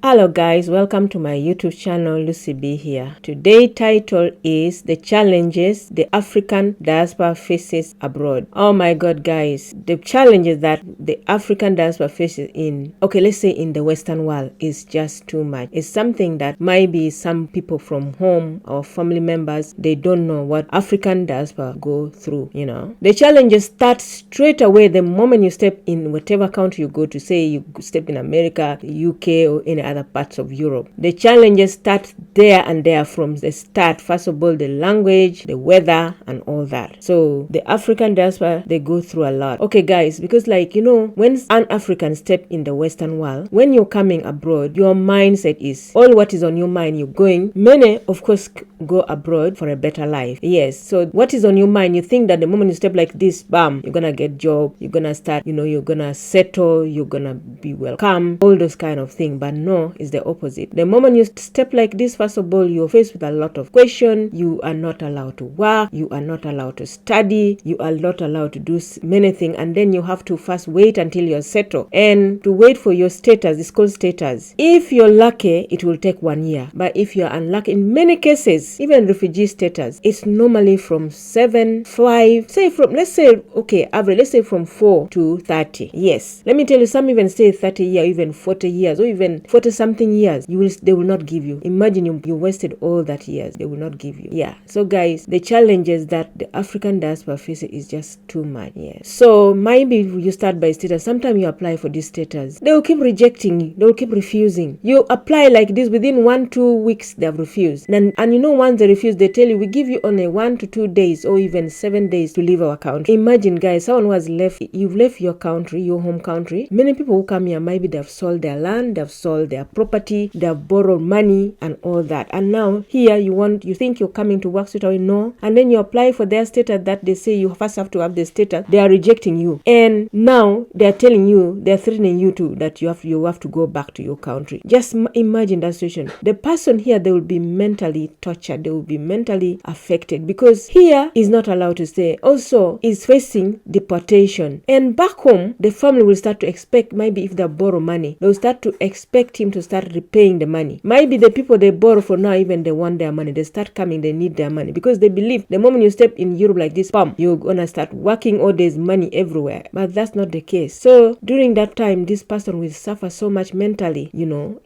Hello guys, welcome to my YouTube channel. Lucy B here. Today's title is The Challenges the African Diaspora Faces Abroad. Oh my god guys, the challenges that the African diaspora faces in the Western world is just too much. It's something that maybe some people from home or family members, they don't know what African diaspora go through, The challenges start straight away the moment you step in whatever country you go to. Say you step in America, UK or any other parts of Europe. The challenges start there and there from the start. First of all, the language, the weather, and all that. So the African diaspora, they go through a lot. Okay guys, because when an African step in the Western world, when you're coming abroad, your mindset is all what is on your mind. You're going, many of course go abroad for a better life. Yes, so what is on your mind? You think that the moment you step like this, bam, you're gonna get job, you're gonna start, you're gonna settle, you're gonna be welcome, all those kind of things. But no, is the opposite. The moment you step like this, first of all, you're faced with a lot of questions. You are not allowed to work, you are not allowed to study, you are not allowed to do many things, and then you have to first wait until you're settled and to wait for your status. It's called status. If you're lucky, it will take 1 year, but if you're unlucky, in many cases, even refugee status, it's normally from 7-5, average, let's say from 4 to 30. Yes, let me tell you, some even stay 30 years, even 40 years, or even 40 something years. They will not give you. Imagine you wasted all that years. They will not give you. Yeah. So guys, the challenges that the African diaspora faces is just too much. Yeah. So maybe you start by status. Sometimes you apply for this status, they will keep rejecting you. They will keep refusing. You apply like this, within 1-2 weeks they have refused. And once they refuse, they tell you, we give you only 1 to 2 days or even 7 days to leave our country. Imagine guys, someone who has left, you've left your country, your home country. Many people who come here, maybe they've sold their land, they've sold their property, they have borrowed money and all that, and now here you think you're coming to work straight away. No, and then you apply for their status that they say you first have to have the status. They are rejecting you, and now they're telling you, they're threatening you to that you have to go back to your country. Just imagine that situation. The person here, they will be mentally tortured, they will be mentally affected, because here is not allowed to stay, also is facing deportation, and back home the family will start to expect, maybe if they borrow money, they'll start to expect him to start repaying the money. Maybe the people they borrow for now, even they want their money, they start coming, they need their money, because they believe the moment you step in Europe like this, bam, you're gonna start working, or there's money everywhere. But that's not the case. So during that time, this person will suffer so much mentally.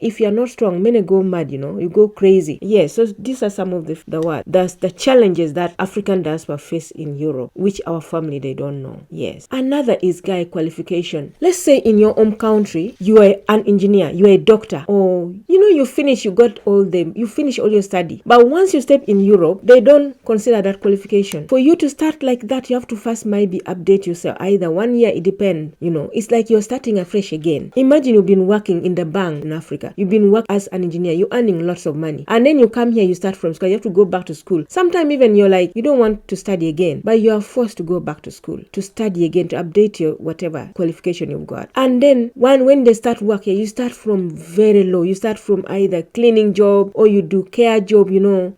If you're not strong, many go mad, you go crazy. Yes, so these are some of that's the challenges that African diaspora face in Europe, which our family, they don't know. Yes. Another is guy qualification. Let's say in your home country, you are an engineer, you are a doctor, or you finish all your study. But once you step in Europe, they don't consider that qualification. For you to start like that, you have to first maybe update yourself, either 1 year, it depends. It's like you're starting afresh again. Imagine you've been working in the bank in Africa, you've been working as an engineer, you're earning lots of money, and then you come here, you start from scratch, you have to go back to school. Sometimes even you're like, you don't want to study again, but you are forced to go back to school to study again, to update your whatever qualification you've got. And then when they start work here, you start from very low. You start from either cleaning job, or you do care job.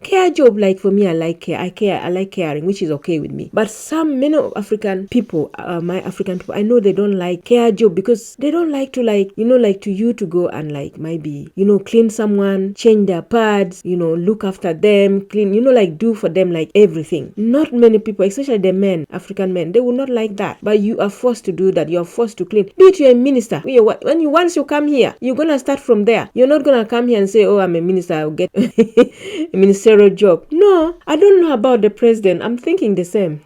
Care job, like for me, I like care. I like caring, which is okay with me. But many African people, my African people, I know they don't like care job, because they don't like to to go and maybe clean someone, change their pads, look after them, clean, do for them everything. Not many people, especially the men, African men, they will not like that. But you are forced to do that. You are forced to clean. Be it you're a minister, once you come here, you're gonna start from there. You're not gonna come here and say, oh, I'm a minister, I'll get a ministerial job. No, I don't know about the president. I'm thinking the same.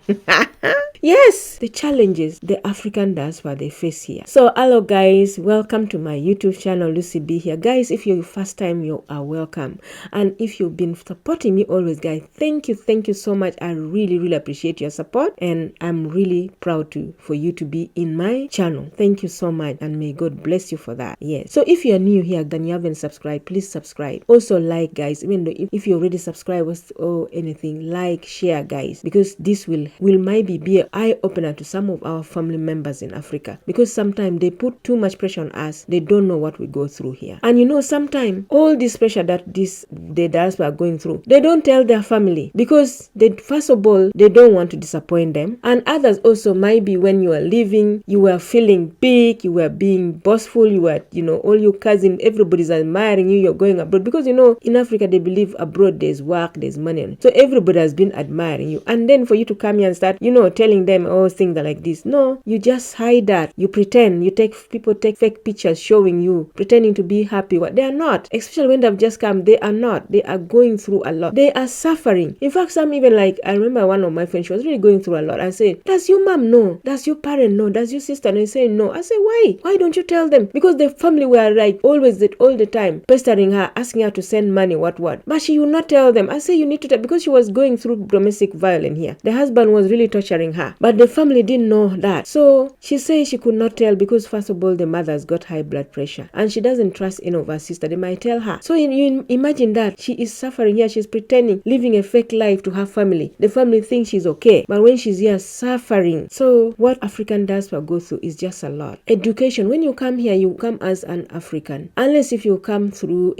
Yes, the challenges the African diaspora they face here. So hello guys, welcome to my YouTube channel, Lucy B here. Guys, if you're first time, you are welcome, and if you've been supporting me always, guys, thank you so much. I really appreciate your support, and I'm really proud for you to be in my channel. Thank you so much, and may God bless you for that. Yes, so if you're new here, then you haven't subscribed, please subscribe. Also like, guys, even though if you already subscribed or anything, like, share, guys, because this will maybe be an eye-opener to some of our family members in Africa, because sometimes they put too much pressure on us. They don't know what we go through here, and sometimes all this pressure that the diaspora are going through, they don't tell their family, because first of all, they don't want to disappoint them, and others also, maybe when you are leaving, you were feeling big, you were being boastful, you were all your cousin, and everybody's admiring you, you're going abroad. Because, you know, in Africa, they believe abroad there's work, there's money. So everybody has been admiring you. And then for you to come here and start, you know, telling them, oh, things are like this. No, you just hide that. You pretend. People take fake pictures showing you, pretending to be happy. What they are not. Especially when they've just come, they are not. They are going through a lot. They are suffering. In fact, some even like, I remember one of my friends, she was really going through a lot. I said, does your mom know? Does your parent know? Does your sister know? They say no. I say, why? Why don't you tell them? Because the family were like always all the time pestering her, asking her to send money, what. But she will not tell them. I say, you need to tell, because she was going through domestic violence here. The husband was really torturing her. But the family didn't know that. So she says she could not tell because first of all, the mother's got high blood pressure. And she doesn't trust any of her sister. They might tell her. So you imagine that. She is suffering here. She's pretending, living a fake life to her family. The family thinks she's okay. But when she's here, suffering. So what African diaspora go through is just a lot. Education. When you come here, you come as an African. Unless if you come through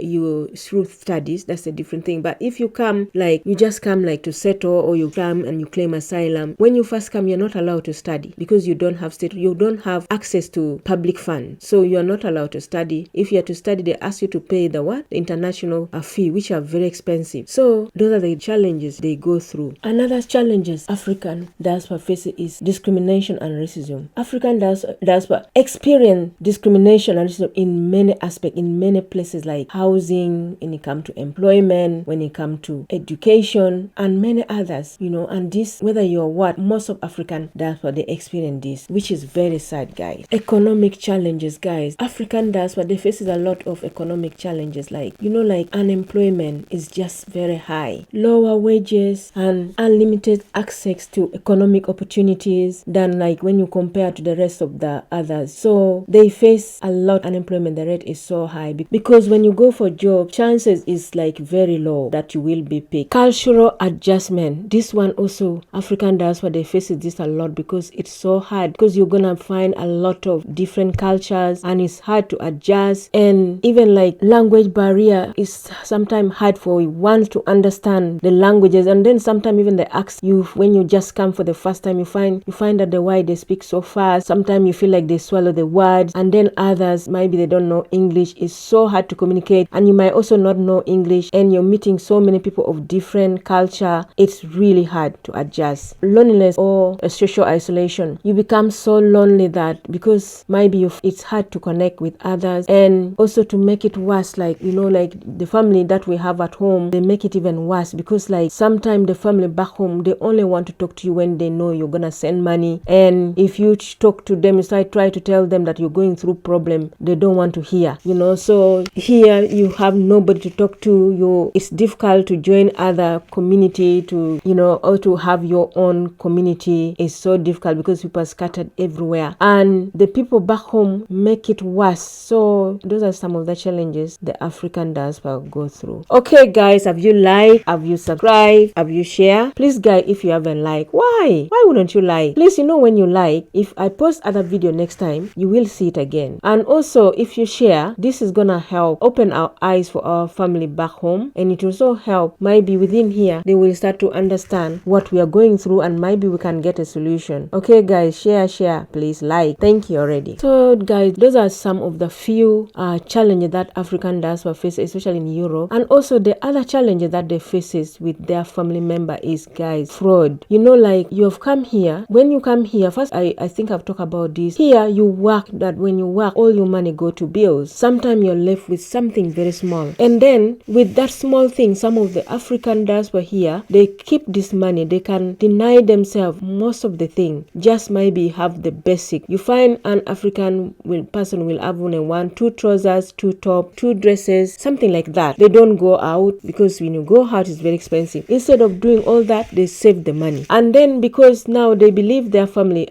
studies, that's a different thing. But if you come like, you just come like to settle, or you come and you claim asylum, when you first come, you're not allowed to study because you don't have access to public funds. So you're not allowed to study. If you are to study, they ask you to pay the international fee, which are very expensive. So those are the challenges they go through. Another challenges African diaspora faces is discrimination and racism. African diaspora experience discrimination and racism in many aspects, in many places like housing, when it comes to employment, when it comes to education, and many others, you know. And this, whether you're what, most of African diaspora, they experience this, which is very sad, guys. Economic challenges, guys. African diaspora, they faces a lot of economic challenges, like, you know, like unemployment is just very high, lower wages, and unlimited access to economic opportunities than like when you compare to the rest of the others. So they face a lot. Unemployment, the rate is so high because when you go for job, chances is like very low that you will be picked. Cultural adjustment, this one also African diaspora, they face this a lot because it's so hard, because you're gonna find a lot of different cultures and it's hard to adjust. And even like language barrier is sometimes hard for one to understand the languages. And then sometimes even the accent, when you just come for the first time, you find that the way they speak so fast, sometimes you feel like they swallow the words. And then others, maybe they don't know English. It's so hard to communicate, and you might also not know English, and you're meeting so many people of different culture. It's really hard to adjust. Loneliness or a social isolation, you become so lonely that because maybe it's hard to connect with others. And also to make it worse, like, you know, like the family that we have at home, they make it even worse because like sometimes the family back home, they only want to talk to you when they know you're gonna send money. And if you talk to them, try to tell them that you're going through problem, they don't want to hear, you know. So here you have nobody to talk to. It's difficult to join other community, to, you know, or to have your own community. It's so difficult because people are scattered everywhere, and the people back home make it worse. So those are some of the challenges the African diaspora go through. Okay guys, have you liked, have you subscribed, have you share? Please guys, if you haven't liked, why wouldn't you like? Please, you know, when you like, if I post other video next time, you will see it again. And also if you share, this is gonna help open our eyes for our family back home, and it will also help maybe within here they will start to understand what we are going through, and maybe we can get a solution. Okay guys, share, please like. Thank you already. So guys, those are some of the few challenges that African diaspora faces, especially in Europe. And also the other challenges that they faces with their family member is, guys, fraud. You know, like you have come here. When you come here, first I think I've talked about this. Here you work, that when you work, all your money go to bills. Sometimes you're left with something very small, and then with that small thing, some of the African diaspora here, they keep this money. They can deny themselves most of the thing, just maybe have the basic. You find an African person will have only 1, 2 trousers, 2 top, 2 dresses, something like that. They don't go out because when you go out it's very expensive. Instead of doing all that, they save the money. And then because now they believe their family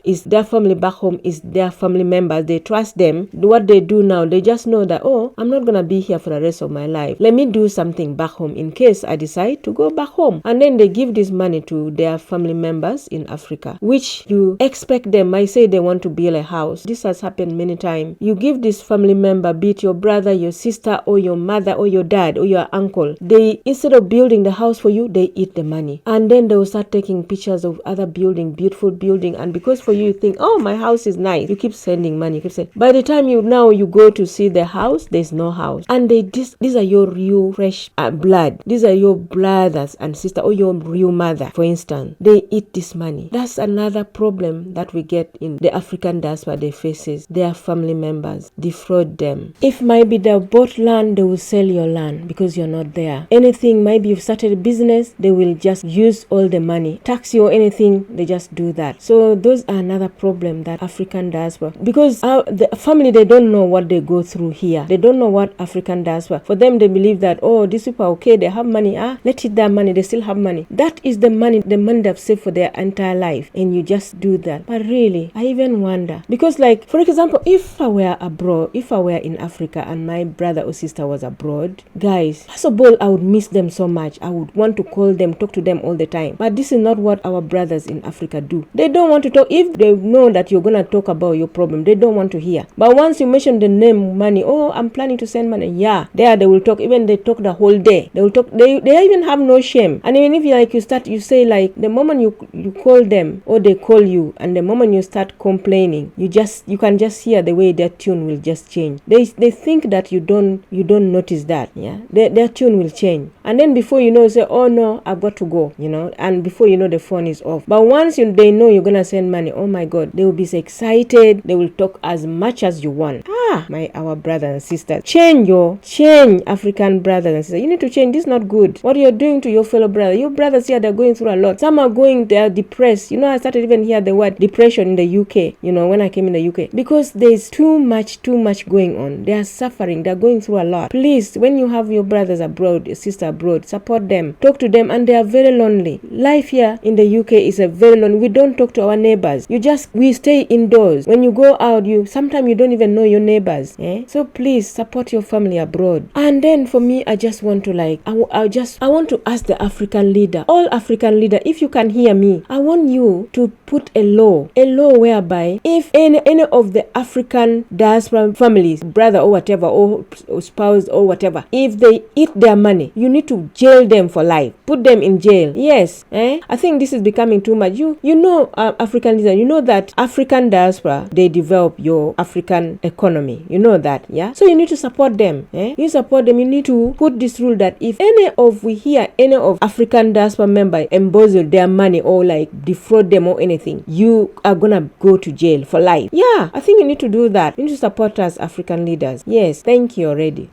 back home is their family members, they trust them. What they do now, they just know that, oh, I'm not gonna be here for the rest of my life. Let me do something back home in case I decide to go back home. And then they give this money to their family members in Africa, which you expect them. I say they want to build a house. This has happened many times. You give this family member, be it your brother, your sister, or your mother, or your dad, or your uncle. They, instead of building the house for you, they eat the money. And then they will start taking pictures of other building, beautiful building. And because for you think, oh, my house is nice, you keep sending money. You keep saying, by the time you go to see the house, there's no house. And these are your real fresh blood. These are your brothers and sisters, or your real mother, for instance. They eat this money. That's another problem that we get in the African diaspora. They faces their family members defraud them. If maybe they bought land, they will sell your land because you're not there. Anything, maybe you've started a business, they will just use all the money, tax you or anything, they just do that. So those are another problem that African diaspora, because the family, they don't know what they go through here. They don't know what African diaspora. For them, they believe that, oh, these people are okay, they have money, let's eat their money, they still have money. That is the money they've saved for their entire life, and you just do that. But really, I even wonder, because like, for example, if I were abroad, if I were in Africa and my brother or sister was abroad, guys, first of all, I would miss them so much. I would want to call them, talk to them all the time. But this is not what our brothers in Africa do. They don't want to talk. If they know that you're going to talk about your problem, they don't want to hear. But once you mention the name money, oh, I'm planning to send money, yeah, there they will talk. Even they talk the whole day. They will talk. They even have no shame. And even if you say like, the moment you call them or they call you, and the moment you start complaining, you can just hear the way their tune will just change. They think that you don't notice that. Yeah, their tune will change, and then before you know, say, oh no, I've got to go, and before you know, the phone is off. But once they know you're gonna send money, oh my God, they will be so excited. They will talk as much as you want. Our brothers and sisters, change African brothers and sisters. You need to change. This is not good. What you're doing to your fellow brothers. Your brothers here, they're going through a lot. Some are they're depressed. I started even hear the word depression in the UK, when I came in the UK, because there's too much going on. They are suffering. They're going through a lot. Please, when you have your brothers abroad, your sister abroad, support them, talk to them, and they are very lonely. Life here in the UK is a very lonely. We don't talk to our neighbors. We stay indoors. When you go out, sometimes you don't even know your neighbors. So please support your family abroad. And then for me, I just want to I want to ask the African leader, all African leader, if you can hear me, I want you to put a law whereby if any of the African diaspora families, brother or whatever, or spouse or whatever, if they eat their money, you need to jail them for life. Put them in jail. Yes. I think this is becoming too much. African leader, that African diaspora, they develop your African economy. You know that, yeah? So you need to support them. You support them. You need to put this rule that if any of African diaspora member embezzle their money or like defraud them or anything, you are gonna go to jail for life. Yeah, I think you need to do that. You need to support us, African leaders. Yes, thank you already.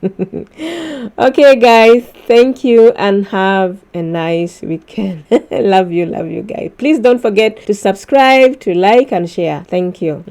Okay, guys, thank you and have a nice weekend. Love you guys. Please don't forget to subscribe, to like and share. Thank you.